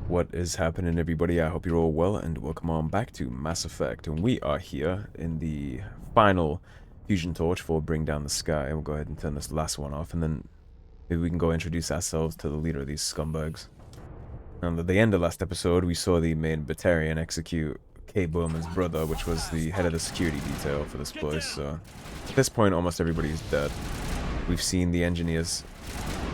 What is happening, everybody? I hope you're all well, and welcome on back to Mass Effect. And we are here in the final fusion torch for Bring Down the Sky. We'll go ahead and turn this last one off, and then maybe we can go introduce ourselves to the leader of these scumbags. And at the end of last episode, we saw the main Batarian execute Kate Bowman's brother, which was the head of the security detail for this place. So at this point, almost everybody is dead. We've seen the engineers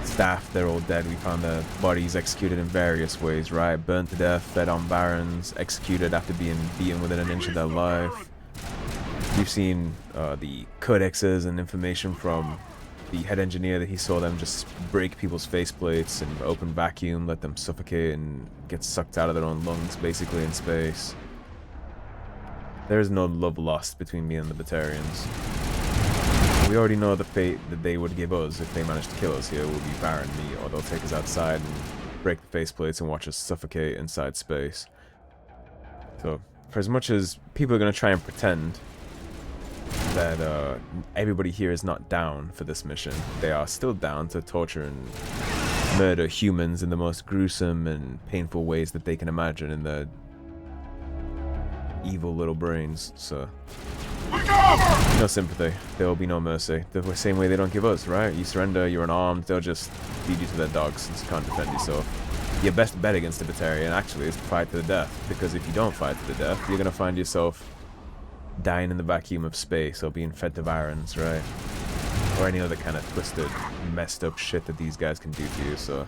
staff, they're all dead. We found their bodies executed in various ways, right? Burnt to death, fed on barons, executed after being beaten within an inch of their life. We've seen the codexes and information from the head engineer that he saw them just break people's faceplates and open vacuum, let them suffocate and get sucked out of their own lungs, basically, in space. There is no love lost between me and the Batarians. We already know the fate that they would give us if they managed to kill us here will be barren meat, or they'll take us outside and break the faceplates and watch us suffocate inside space. So, for as much as people are going to try and pretend that everybody here is not down for this mission, they are still down to torture and murder humans in the most gruesome and painful ways that they can imagine in their evil little brains, so no sympathy. There will be no mercy. The same way they don't give us, right? You surrender, you're unarmed, they'll just feed you to their dogs since you can't defend yourself. Your best bet against a Batarian actually is to fight to the death, because if you don't fight to the death, you're gonna find yourself dying in the vacuum of space or being fed to varans, right? Or any other kind of twisted, messed up shit that these guys can do to you, so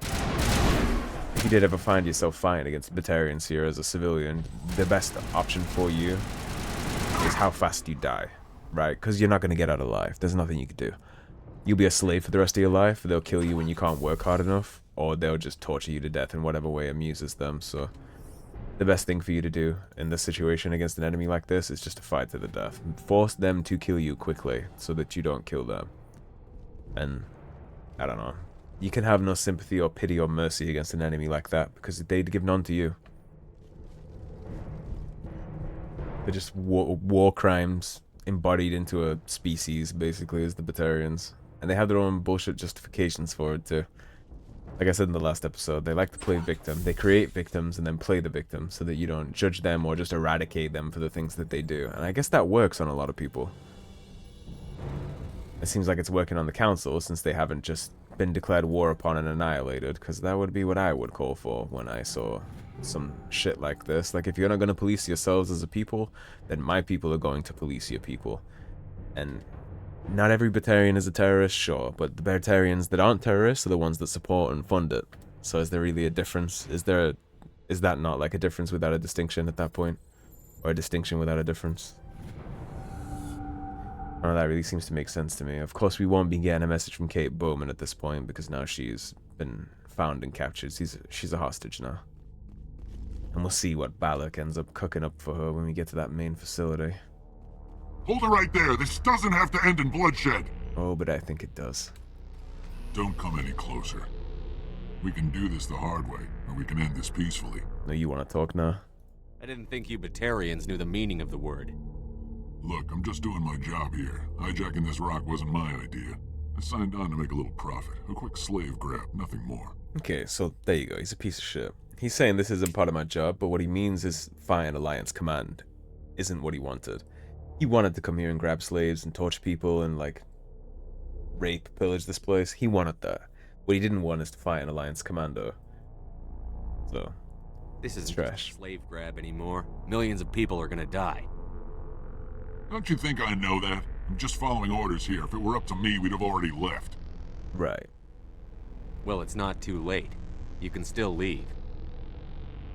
if you did ever find yourself fighting against Batarians here as a civilian, the best option for you is how fast you die, right? Because you're not going to get out alive. There's nothing you can do. You'll be a slave for the rest of your life. They'll kill you when you can't work hard enough, or they'll just torture you to death in whatever way amuses them. So the best thing for you to do in this situation against an enemy like this is just to fight to the death. Force them to kill you quickly so that you don't kill them. And I don't know. You can have no sympathy or pity or mercy against an enemy like that because they'd give none to you. They're just war crimes embodied into a species, basically, as the Batarians. And they have their own bullshit justifications for it, too. Like I said in the last episode, they like to play victim. They create victims and then play the victim so that you don't judge them or just eradicate them for the things that they do. And I guess that works on a lot of people. It seems like it's working on the Council since they haven't just been declared war upon and annihilated, because that would be what I would call for when I saw some shit like this. Like, if you're not going to police yourselves as a people, then my people are going to police your people. And not every Batarian is a terrorist, sure, but the Batarians that aren't terrorists are the ones that support and fund it. So is there really a difference? Is that not like a difference without a distinction at that point? Or a distinction without a difference? Oh, that really seems to make sense to me. Of course, we won't be getting a message from Kate Bowman at this point, because now she's been found and captured. She's a hostage now. And we'll see what Balak ends up cooking up for her when we get to that main facility. Hold it right there. This doesn't have to end in bloodshed. Oh, but I think it does. Don't come any closer. We can do this the hard way, or we can end this peacefully. No, you want to talk now? I didn't think you Batarians knew the meaning of the word. Look, I'm just doing my job here. Hijacking this rock wasn't my idea. I signed on to make a little profit. A quick slave grab, nothing more. Okay, so there you go. He's a piece of shit. He's saying this isn't part of my job, but what he means is Fire and Alliance Command isn't what he wanted. He wanted to come here and grab slaves and torture people and, like, rape, pillage this place. He wanted that. What he didn't want is to fight an Alliance Commando. So, This isn't trash. just a slave grab anymore. Millions of people are gonna die. Don't you think I know that? I'm just following orders here. If it were up to me, we'd have already left. Right. Well, it's not too late. You can still leave.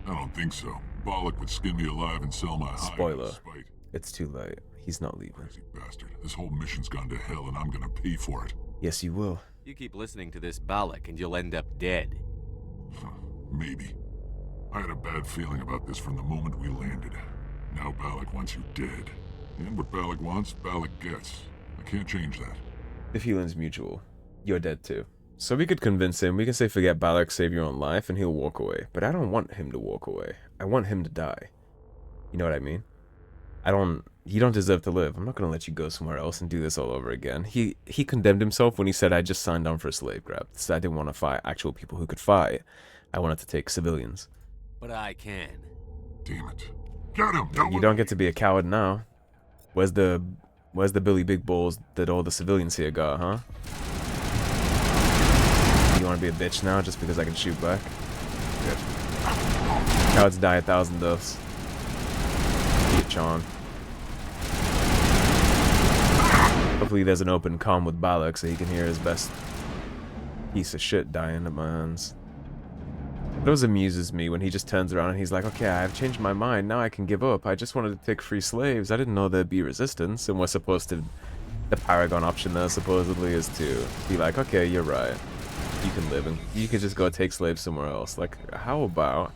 I don't think so. Balak would skin me alive and sell my hide. Spoiler. out of spite. It's too late. He's not leaving. Crazy bastard. This whole mission's gone to hell and I'm gonna pay for it. Yes, you will. You keep listening to this Balak and you'll end up dead. Maybe. I had a bad feeling about this from the moment we landed. Now Balak wants you dead. And what Balak wants, Balak gets. I can't change that. The feeling's mutual. You're dead too. So we could convince him, we can say forget Balak, save your own life, and he'll walk away. But I don't want him to walk away. I want him to die. You know what I mean? You don't deserve to live. I'm not gonna let you go somewhere else and do this all over again. He condemned himself when he said, I just signed on for a slave grab. So I didn't want to fight actual people who could fight. I wanted to take civilians. But I can. Damn it. Get him! No You one... don't get to be a coward now. Where's the Billy Big Balls that all the civilians here got, huh? You want to be a bitch now just because I can shoot back? Good. Cowards die 1,000 deaths. Be a Chon. Hopefully there's an open comm with Balak so he can hear his best piece of shit dying at my hands. It always amuses me when he just turns around and he's like, okay, I've changed my mind, now I can give up. I just wanted to take free slaves. I didn't know there'd be resistance. And we're supposed to... The Paragon option there supposedly is to be like, okay, you're right. You can live and you can just go take slaves somewhere else. Like, how about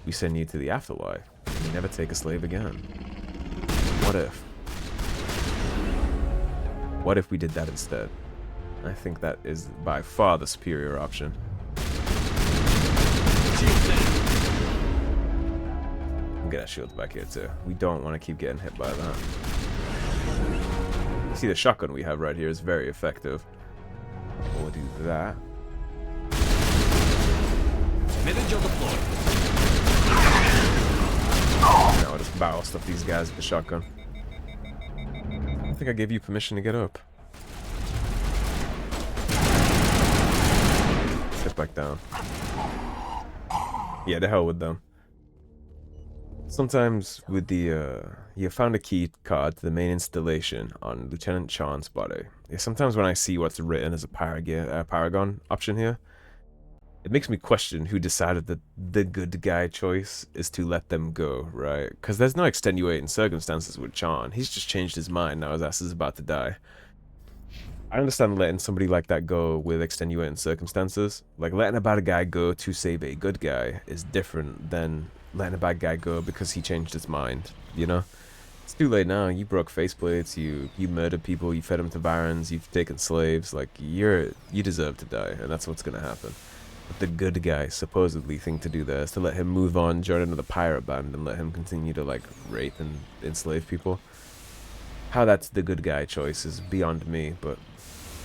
we send you to the afterlife and you never take a slave again? What if? What if we did that instead? I think that is by far the superior option. We'll get our shields back here too. We don't want to keep getting hit by that. See, the shotgun we have right here is very effective. We'll do that. Now I'll just barrel stuff these guys with the shotgun. I don't think I gave you permission to get up. Get back down. Yeah, the hell with them. Sometimes with the, you found a key card to the main installation on Lieutenant Chan's body. Yeah, sometimes when I see what's written as a Paragon option here, it makes me question who decided that the good guy choice is to let them go, right? Because there's no extenuating circumstances with Chan. He's just changed his mind, now his ass is about to die. I understand letting somebody like that go with extenuating circumstances. Like, letting a bad guy go to save a good guy is different than letting a bad guy go because he changed his mind, you know? It's too late now. You broke faceplates, you murdered people, you fed them to barons, you've taken slaves. Like, you deserve to die, and that's what's gonna happen. But the good guy supposedly thing to do there is to let him move on, join another pirate band, and let him continue to, like, rape and enslave people. How that's the good guy choice is beyond me, but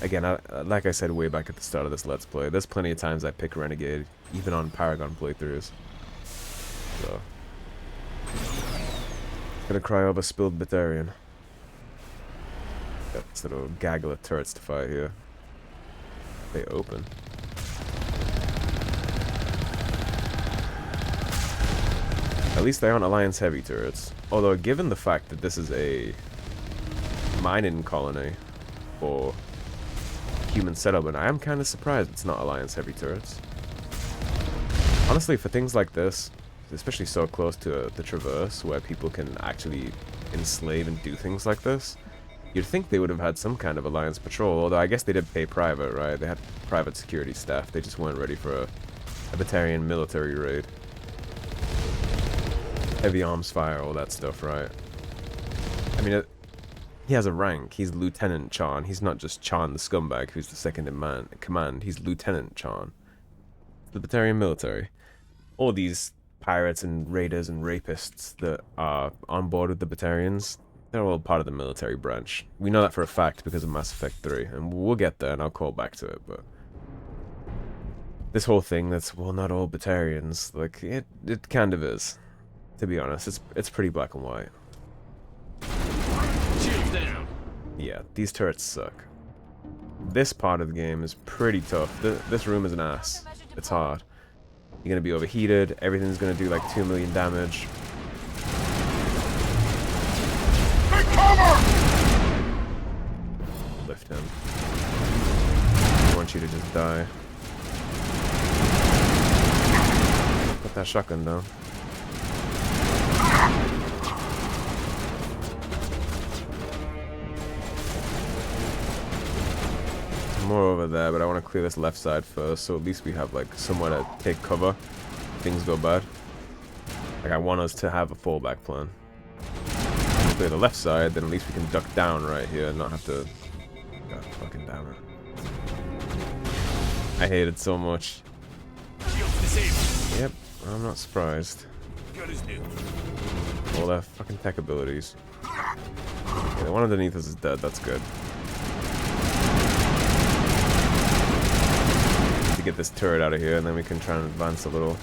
again, like I said way back at the start of this Let's Play, there's plenty of times I pick Renegade, even on Paragon playthroughs. So, gonna cry over spilled Batarian. Got this little gaggle of turrets to fight here. They open. At least they aren't Alliance heavy turrets. Although, given the fact that this is a mining colony for human settlement, I am kind of surprised it's not Alliance heavy turrets. Honestly, for things like this, especially so close to the Traverse, where people can actually enslave and do things like this, you'd think they would have had some kind of Alliance patrol, although I guess they did pay private, right? They had private security staff, they just weren't ready for a Batarian military raid. Heavy arms fire, all that stuff, right? I mean, he has a rank. He's Lieutenant Chan. He's not just Chan the scumbag who's the second in command. He's Lieutenant Chan. The Batarian military. All these pirates and raiders and rapists that are on board with the Batarians, they're all part of the military branch. We know that for a fact because of Mass Effect 3, and we'll get there and I'll call back to it, but this whole thing that's, well, not all Batarians, like, it kind of is. To be honest, it's pretty black and white. Yeah, these turrets suck. This part of the game is pretty tough. This room is an ass. It's hard. You're gonna be overheated. Everything's gonna do like 2 million damage. Take cover! Lift him. I want you to just die. Put that shotgun down. More over there, but I want to clear this left side first, so at least we have like somewhere to take cover if things go bad. Like, I want us to have a fallback plan. Clear the left side, then at least we can duck down right here and not have to... God fucking damn it. I hate it so much. Yep, I'm not surprised. All their fucking tech abilities. Okay, the one underneath us is dead, that's good. get this turret out of here, and then we can try and advance a little.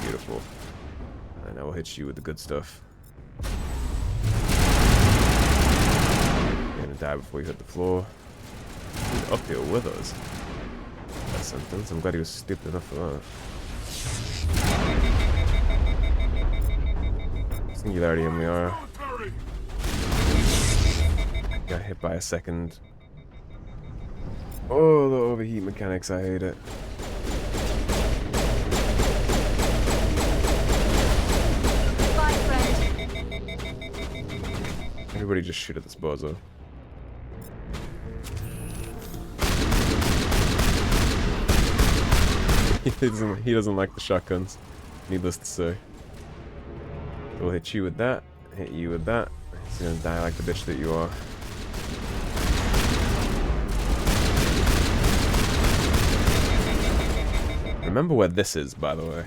Beautiful. And I will hit you with the good stuff. You're gonna die before you hit the floor. He's up here with us. That's something. I'm glad he was stupid enough for that. Singularity MVR. Got hit by a second. Oh, the overheat mechanics, I hate it. Bye, friend. Everybody just shoot at this bozo. He doesn't like the shotguns, needless to say. We'll hit you with that, hit you with that. He's gonna die like the bitch that you are. Remember where this is, by the way.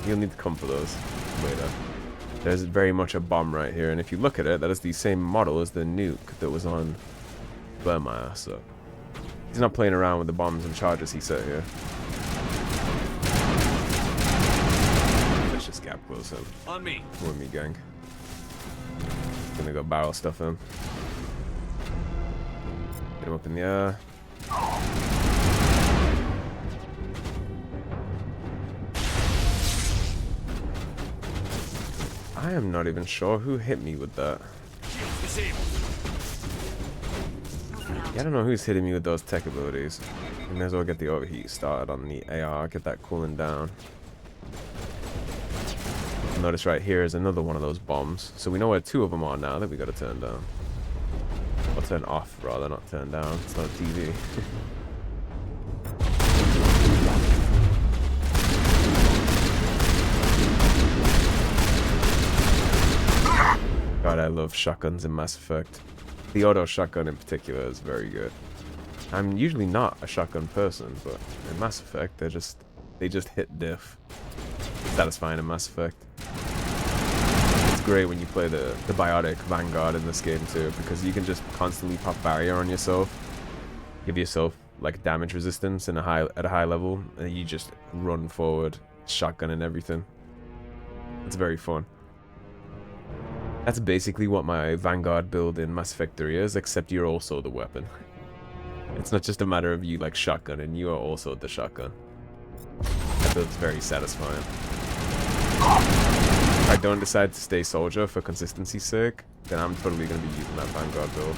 You'll need to come for those later. There's very much a bomb right here, and if you look at it, that is the same model as the nuke that was on Burma, so he's not playing around with the bombs and charges he set here. Let's just gap close him. On me. With me, gang. Gonna go barrel stuff him. Get him up in the air. I am not even sure who hit me with that. Yeah, I don't know who's hitting me with those tech abilities. We may as well get the overheat started on the AR, get that cooling down. Notice right here is another one of those bombs. So we know where two of them are now that we gotta turn down. Or turn off, rather, not turn down. It's not a TV. God, I love shotguns in Mass Effect. The auto shotgun in particular is very good. I'm usually not a shotgun person, but in Mass Effect, they just hit diff. Satisfying in Mass Effect. It's great when you play the biotic Vanguard in this game too, because you can just constantly pop barrier on yourself, give yourself like damage resistance at a high level, and you just run forward, shotgun and everything. It's very fun. That's basically what my Vanguard build in Mass Effect 3 is, except you're also the weapon. It's not just a matter of you like shotgun, and you are also the shotgun. That build's very satisfying. If I don't decide to stay soldier for consistency's sake, then I'm totally going to be using that Vanguard build.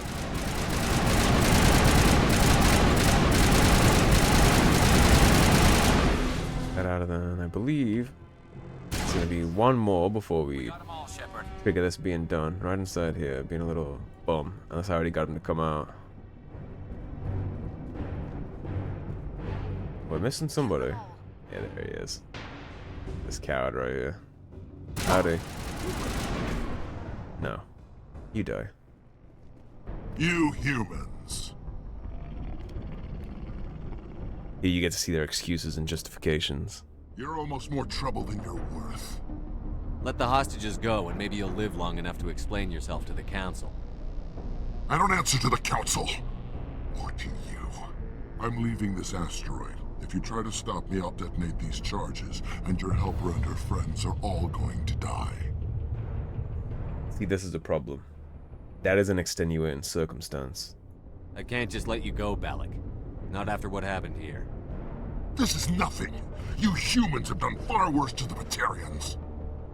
Get out of there, and I believe it's going to be one more before we trigger this being done. Right inside here, being a little bum, unless I already got him to come out. We're missing somebody. Yeah, there he is. This coward right here. Howdy. No. You die. You humans. Here you get to see their excuses and justifications. You're almost more trouble than you're worth. Let the hostages go, and maybe you'll live long enough to explain yourself to the council. I don't answer to the council. Or to you. I'm leaving this asteroid. If you try to stop me, I'll detonate these charges, and your helper and her friends are all going to die. See, this is a problem. That is an extenuating circumstance. I can't just let you go, Balak. Not after what happened here. This is nothing. You humans have done far worse to the Batarians.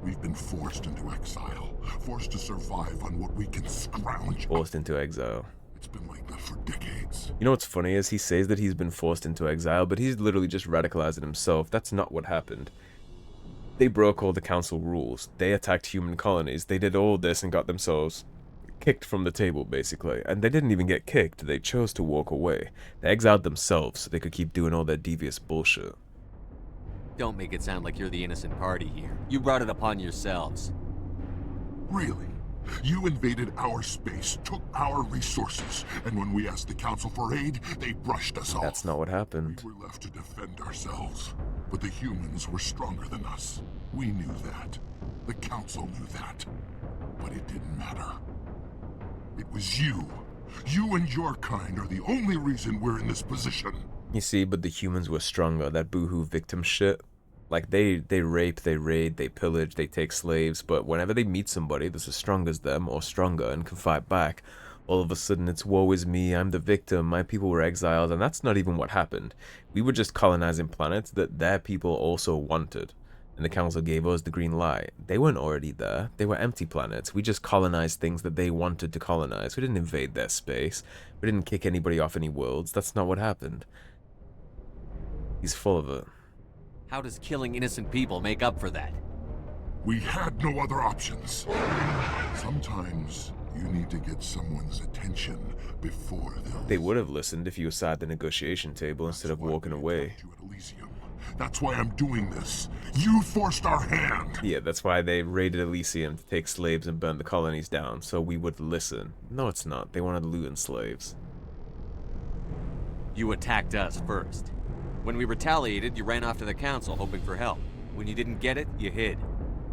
We've been forced into exile, forced to survive on what we can scrounge. Forced into exile. It's been like that for decades. You know what's funny is he says that he's been forced into exile, but he's literally just radicalizing himself. That's not what happened. They broke all the council rules. They attacked human colonies. They did all this and got themselves kicked from the table, basically. And they didn't even get kicked. They chose to walk away. They exiled themselves so they could keep doing all their devious bullshit. Don't make it sound like you're the innocent party here. You brought it upon yourselves. Really? You invaded our space, took our resources, and when we asked the council for aid, they brushed us off. That's not what happened. We were left to defend ourselves, but the humans were stronger than us. We knew that. The council knew that. But it didn't matter. It was you You and your kind are the only reason we're in this position. You see, but the humans were stronger. That boohoo victim shit. Like, they rape, they raid, they pillage, they take slaves, but whenever they meet somebody that's as strong as them, or stronger, and can fight back, all of a sudden it's woe is me, I'm the victim, my people were exiled, and that's not even what happened. We were just colonizing planets that their people also wanted, and the council gave us the green light. They weren't already there, they were empty planets. We just colonized things that they wanted to colonize. We didn't invade their space, we didn't kick anybody off any worlds, that's not what happened. He's full of it. How does killing innocent people make up for that? We had no other options. Sometimes you need to get someone's attention before they'll... They would have listened if you were sat at the negotiation table instead of walking away. That's why I'm doing this. You forced our hand. Yeah, that's why they raided Elysium to take slaves and burn the colonies down, so we would listen. No, it's not. They wanted loot and slaves. You attacked us first. When we retaliated, you ran off to the council hoping for help. When you didn't get it, you hid.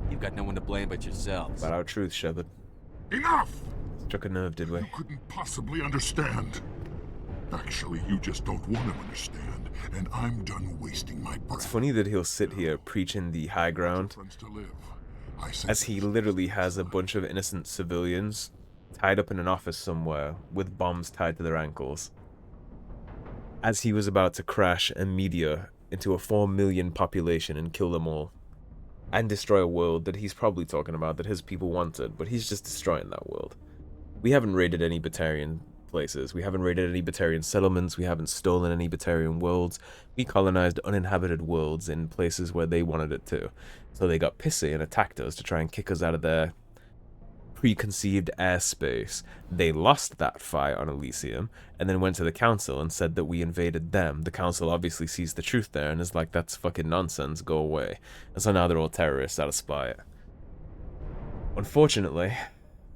You've got no one to blame but yourselves. About our truth, Shepard. Enough! Struck a nerve, did we? You couldn't possibly understand. Actually, you just don't want to understand, and I'm done wasting my breath. It's funny that he'll sit here preaching the high ground as he literally has a bunch of innocent civilians tied up in an office somewhere with bombs tied to their ankles. As he was about to crash a meteor into a 4 million population and kill them all. And destroy a world that he's probably talking about that his people wanted, but he's just destroying that world. We haven't raided any Batarian places, we haven't raided any Batarian settlements, we haven't stolen any Batarian worlds. We colonized uninhabited worlds in places where they wanted it to. So they got pissy and attacked us to try and kick us out of their preconceived airspace. They lost that fight on Elysium, and then went to the council and said that we invaded them. The council obviously sees the truth there and is like, that's fucking nonsense, go away. And so now they're all terrorists out of spite. Unfortunately,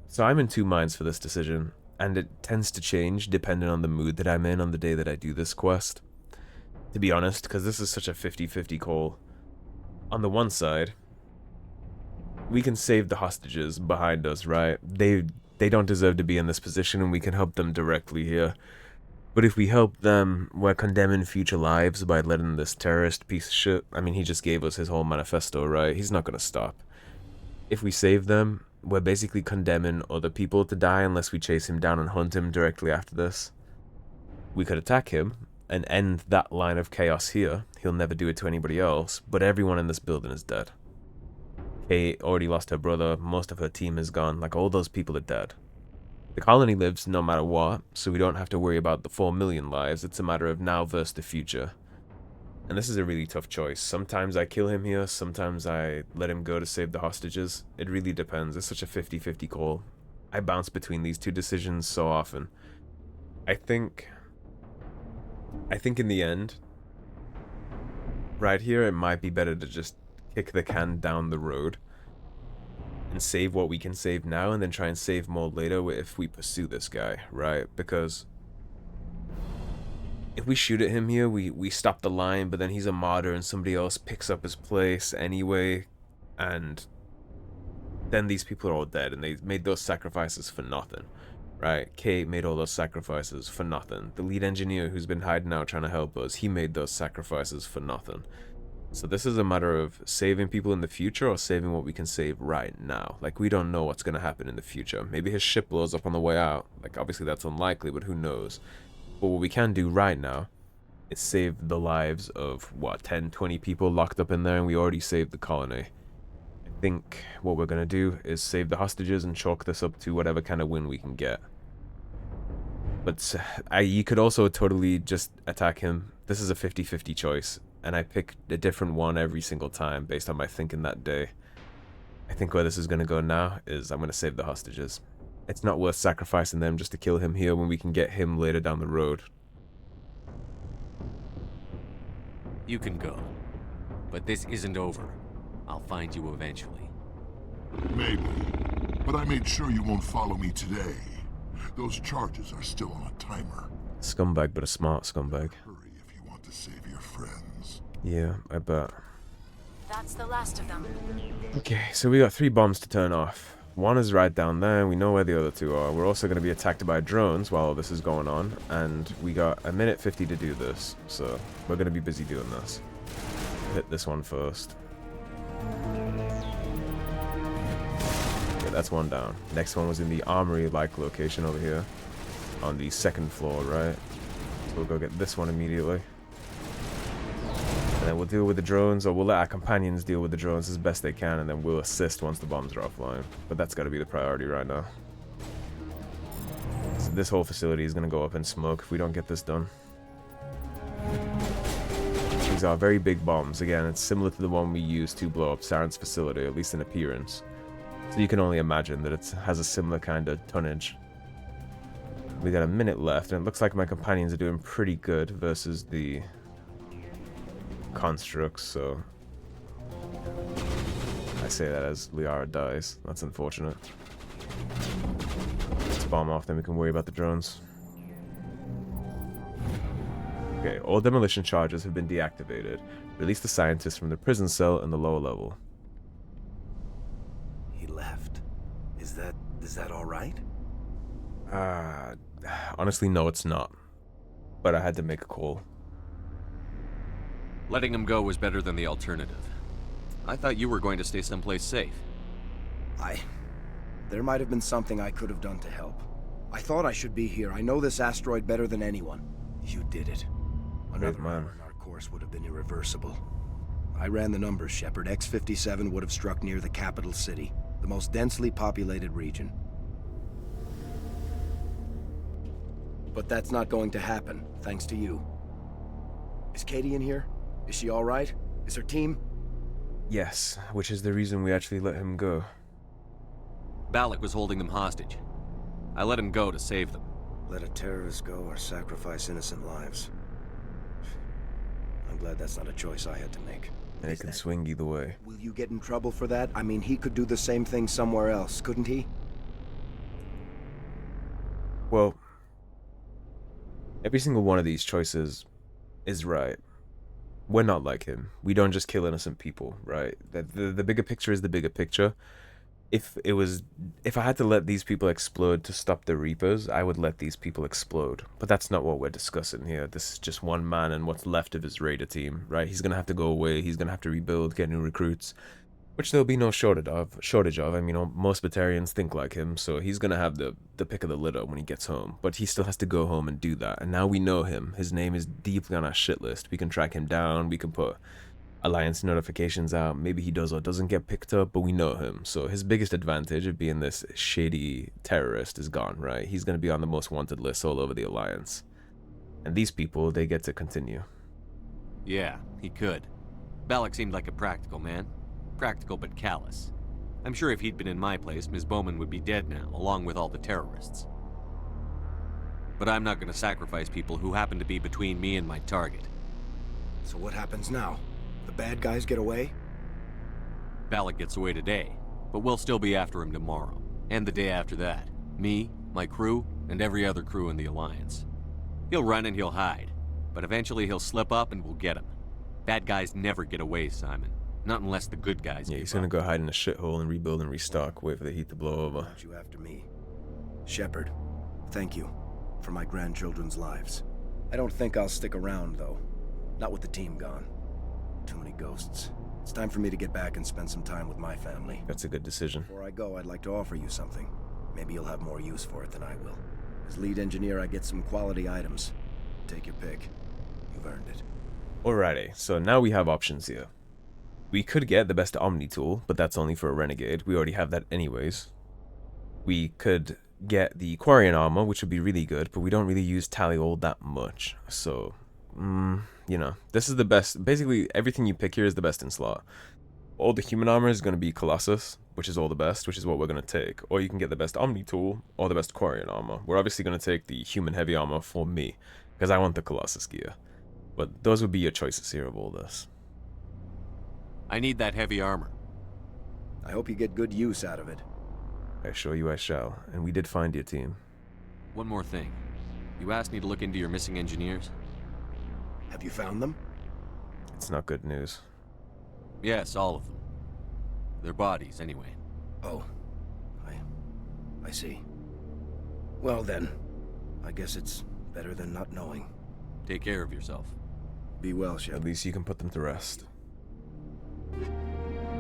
so I'm in two minds for this decision, and it tends to change depending on the mood that I'm in on the day that I do this quest. To be honest, because this is such a 50-50 call. On the one side, we can save the hostages behind us, right? They don't deserve to be in this position, and we can help them directly here. But if we help them, we're condemning future lives by letting this terrorist piece of shit... I mean, he just gave us his whole manifesto, right? He's not gonna stop. If we save them, we're basically condemning other people to die unless we chase him down and hunt him directly after this. We could attack him and end that line of chaos here. He'll never do it to anybody else, but everyone in this building is dead. Kate already lost her brother, most of her team is gone, like all those people are dead. The colony lives no matter what, so we don't have to worry about the 4 million lives, it's a matter of now versus the future. And this is a really tough choice. Sometimes I kill him here, sometimes I let him go to save the hostages. It really depends, it's such a 50-50 call. I bounce between these two decisions so often. I think in the end, right here, it might be better to just kick the can down the road and save what we can save now and then try and save more later if we pursue this guy, right? Because if we shoot at him here, we stop the line, but then he's a martyr and somebody else picks up his place anyway, and then these people are all dead and they made those sacrifices for nothing, right? Kate made all those sacrifices for nothing. The lead engineer who's been hiding out trying to help us, he made those sacrifices for nothing. So this is a matter of saving people in the future or saving what we can save right now. Like, we don't know what's going to happen in the future. Maybe his ship blows up on the way out. Like, obviously that's unlikely, but who knows? But what we can do right now is save the lives of, what, 10, 20 people locked up in there, and we already saved the colony. I think what we're going to do is save the hostages and chalk this up to whatever kind of win we can get. But you could also totally just attack him. This is a 50-50 choice. And I pick a different one every single time based on my thinking that day. I think where this is going to go now is I'm going to save the hostages. It's not worth sacrificing them just to kill him here when we can get him later down the road. You can go. But this isn't over. I'll find you eventually. Maybe. But I made sure you won't follow me today. Those charges are still on a timer. Scumbag, but a smart scumbag. Hurry if you want to save your friends. Yeah, I bet. That's the last of them. Okay, so we got 3 bombs to turn off. One is right down there. We know where the other two are. We're also going to be attacked by drones while all this is going on. And we got a minute 50 to do this. So we're going to be busy doing this. Hit this one first. Okay, that's one down. Next one was in the armory-like location over here. On the second floor, right? So we'll go get this one immediately. And then we'll deal with the drones, or we'll let our companions deal with the drones as best they can, and then we'll assist once the bombs are offline. But that's got to be the priority right now. So this whole facility is going to go up in smoke if we don't get this done. These are very big bombs. Again, it's similar to the one we used to blow up Saren's facility, at least in appearance. So you can only imagine that it has a similar kind of tonnage. We got a minute left, and it looks like my companions are doing pretty good versus the constructs, so I say that as Liara dies. That's unfortunate. Let's bomb off, then we can worry about the drones. Okay, all demolition charges have been deactivated. Release the scientists from the prison cell in the lower level. He left. Is that all right? Honestly, no, it's not. But I had to make a call. Letting him go was better than the alternative. I thought you were going to stay someplace safe. There might have been something I could have done to help. I thought I should be here. I know this asteroid better than anyone. You did it. Another man. error in our course would have been irreversible. I ran the numbers, Shepard. X-57 would have struck near the capital city, the most densely populated region. But that's not going to happen, thanks to you. Is Katie in here? Is she all right? Is her team? Yes, which is the reason we actually let him go. Balak was holding them hostage. I let him go to save them. Let a terrorist go or sacrifice innocent lives. I'm glad that's not a choice I had to make. And it can swing either way. Will you get in trouble for that? I mean, he could do the same thing somewhere else, couldn't he? Well, every single one of these choices is right. We're not like him. We don't just kill innocent people, right? The bigger picture is the bigger picture. If I had to let these people explode to stop the Reapers, I would let these people explode. But that's not what we're discussing here. This is just one man and what's left of his Raider team, right? He's gonna have to go away. He's gonna have to rebuild, get new recruits, which there'll be no shortage of. I mean, most Batarians think like him, so he's gonna have the pick of the litter when he gets home. But he still has to go home and do that. And now we know him. His name is deeply on our shit list. We can track him down. We can put Alliance notifications out. Maybe he does or doesn't get picked up, but we know him. So his biggest advantage of being this shady terrorist is gone, right? He's gonna be on the most wanted list all over the Alliance. And these people, they get to continue. Yeah, he could. Balak seemed like a practical man. Practical but callous. I'm sure if he'd been in my place, Ms. Bowman would be dead now, along with all the terrorists. But I'm not going to sacrifice people who happen to be between me and my target. So what happens now? The bad guys get away? Balak gets away today, but we'll still be after him tomorrow, and the day after that. Me, my crew, and every other crew in the Alliance. He'll run and he'll hide, but eventually he'll slip up and we'll get him. Bad guys never get away, Simon. Not unless the good guys Yeah, give he's gonna up. go hide in a shithole and rebuild and restock, wait for the heat to blow over. Aren't you after me? Shepard, thank you for my grandchildren's lives. I don't think I'll stick around, though. Not with the team gone. Too many ghosts. It's time for me to get back and spend some time with my family. That's a good decision. Before I go, I'd like to offer you something. Maybe you'll have more use for it than I will. As lead engineer, I get some quality items. Take your pick. You've earned it. Alrighty, so now we have options here. We could get the best Omni tool, but that's only for a Renegade. We already have that anyways. We could get the Quarian armor, which would be really good, but we don't really use Tally all that much. So, you know, this is the best. Basically, everything you pick here is the best in slot. All the human armor is going to be Colossus, which is all the best, which is what we're going to take. Or you can get the best Omni tool, or the best Quarian armor. We're obviously going to take the human heavy armor for me, because I want the Colossus gear. But those would be your choices here of all this. I need that heavy armor. I hope you get good use out of it. I assure you I shall, and we did find your team. One more thing. You asked me to look into your missing engineers? Have you found them? It's not good news. Yes, all of them. Their bodies, anyway. Oh, I I see. Well then, I guess it's better than not knowing. Take care of yourself. Be well, At Shep. least you can put them to rest.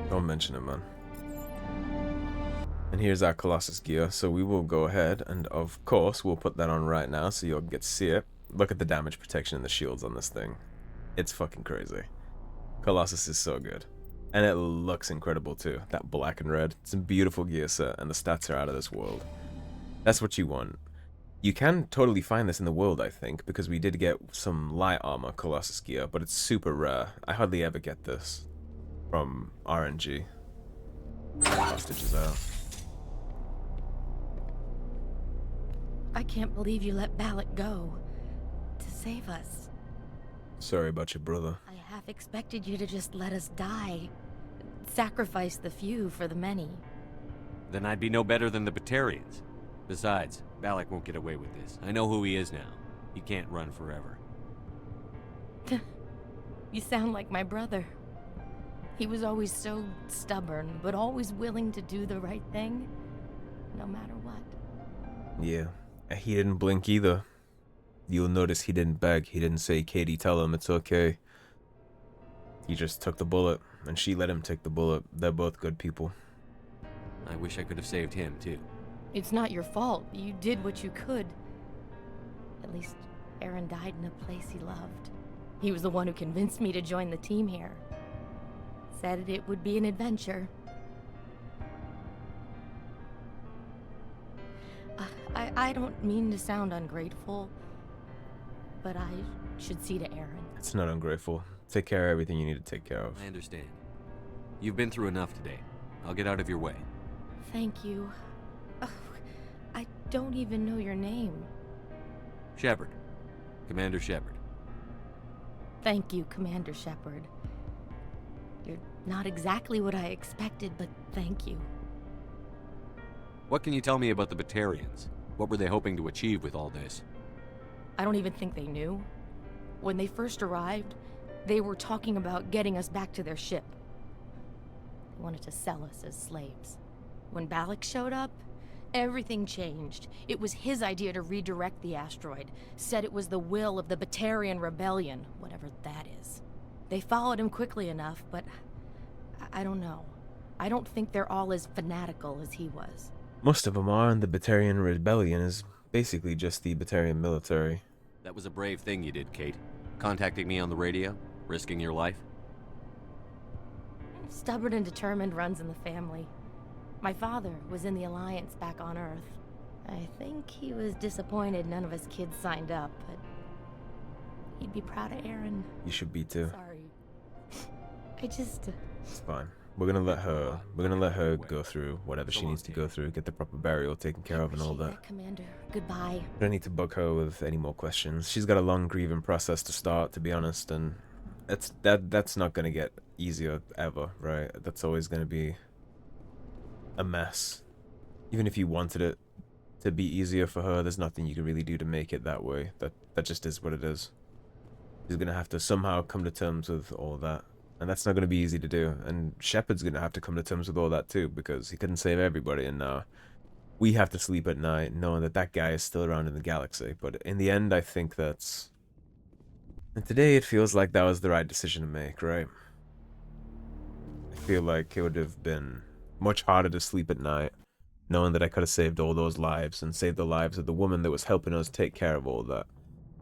Don't mention it, man. And here's our Colossus gear, so we will go ahead and of course we'll put that on right now so you'll get to see it. Look at the damage protection and the shields on this thing. It's fucking crazy. Colossus is so good. And it looks incredible too. That black and red. It's a beautiful gear set and the stats are out of this world. That's what you want. You can totally find this in the world, I think, because we did get some light armor Colossus gear, but it's super rare. I hardly ever get this from RNG. Hostages out. I can't believe you let Balak go. To save us. Sorry about your brother. I half expected you to just let us die. Sacrifice the few for the many. Then I'd be no better than the Batarians. Besides, Balak won't get away with this. I know who he is now. He can't run forever. You sound like my brother. He was always so stubborn, but always willing to do the right thing, no matter what. Yeah. He didn't blink either. You'll notice he didn't beg. He didn't say, Katie, tell him it's okay. He just took the bullet, and she let him take the bullet. They're both good people. I wish I could have saved him, too. It's not your fault. You did what you could. At least Aaron died in a place he loved. He was the one who convinced me to join the team here. Said it would be an adventure. I don't mean to sound ungrateful, but I should see to Aaron. It's not ungrateful. Take care of everything you need to take care of. I understand. You've been through enough today. I'll get out of your way. Thank you. Oh, I don't even know your name. Shepard. Commander Shepard. Thank you, Commander Shepard. You're not exactly what I expected, but thank you. What can you tell me about the Batarians? What were they hoping to achieve with all this? I don't even think they knew. When they first arrived, they were talking about getting us back to their ship. They wanted to sell us as slaves. When Balak showed up, everything changed. It was his idea to redirect the asteroid. Said it was the will of the Batarian Rebellion, whatever that is. They followed him quickly enough, but I don't know. I don't think they're all as fanatical as he was. Most of them are, and the Batarian Rebellion is basically just the Batarian military. That was a brave thing you did, Kate. Contacting me on the radio, risking your life. Stubborn and determined runs in the family. My father was in the Alliance back on Earth. I think he was disappointed none of his kids signed up, but he'd be proud of Aaron. You should be too. Sorry. I just... It's fine. We're gonna let her go through whatever she needs to go through, get the proper burial taken care of and all appreciate that. Commander. Goodbye. Don't need to bug her with any more questions. She's got a long grieving process to start, to be honest, and that's not gonna get easier ever, right? That's always gonna be a mess. Even if you wanted it to be easier for her, there's nothing you can really do to make it that way. That just is what it is. She's gonna have to somehow come to terms with all that. And that's not going to be easy to do. And Shepard's going to have to come to terms with all that too, because he couldn't save everybody, and now we have to sleep at night knowing that that guy is still around in the galaxy. But in the end, I think that's... And today it feels like that was the right decision to make, right? I feel like it would have been much harder to sleep at night knowing that I could have saved all those lives and saved the lives of the woman that was helping us take care of all that.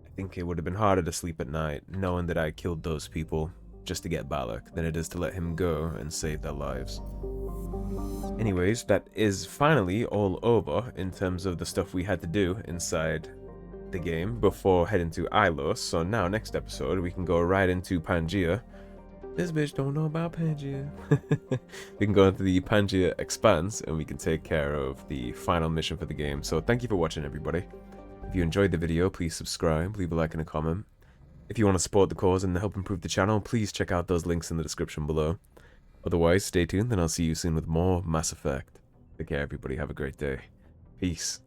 I think it would have been harder to sleep at night knowing that I killed those people just to get Balak than it is to let him go and save their lives. Anyways, that is finally all over in terms of the stuff we had to do inside the game before heading to Ilos. So now, next episode, we can go right into Pangaea. This bitch don't know about Pangaea. We can go into the Pangaea Expanse and we can take care of the final mission for the game. So thank you for watching, everybody. If you enjoyed the video, please subscribe, leave a like and a comment. If you want to support the cause and help improve the channel, please check out those links in the description below. Otherwise, stay tuned and I'll see you soon with more Mass Effect. Take care, everybody. Have a great day. Peace.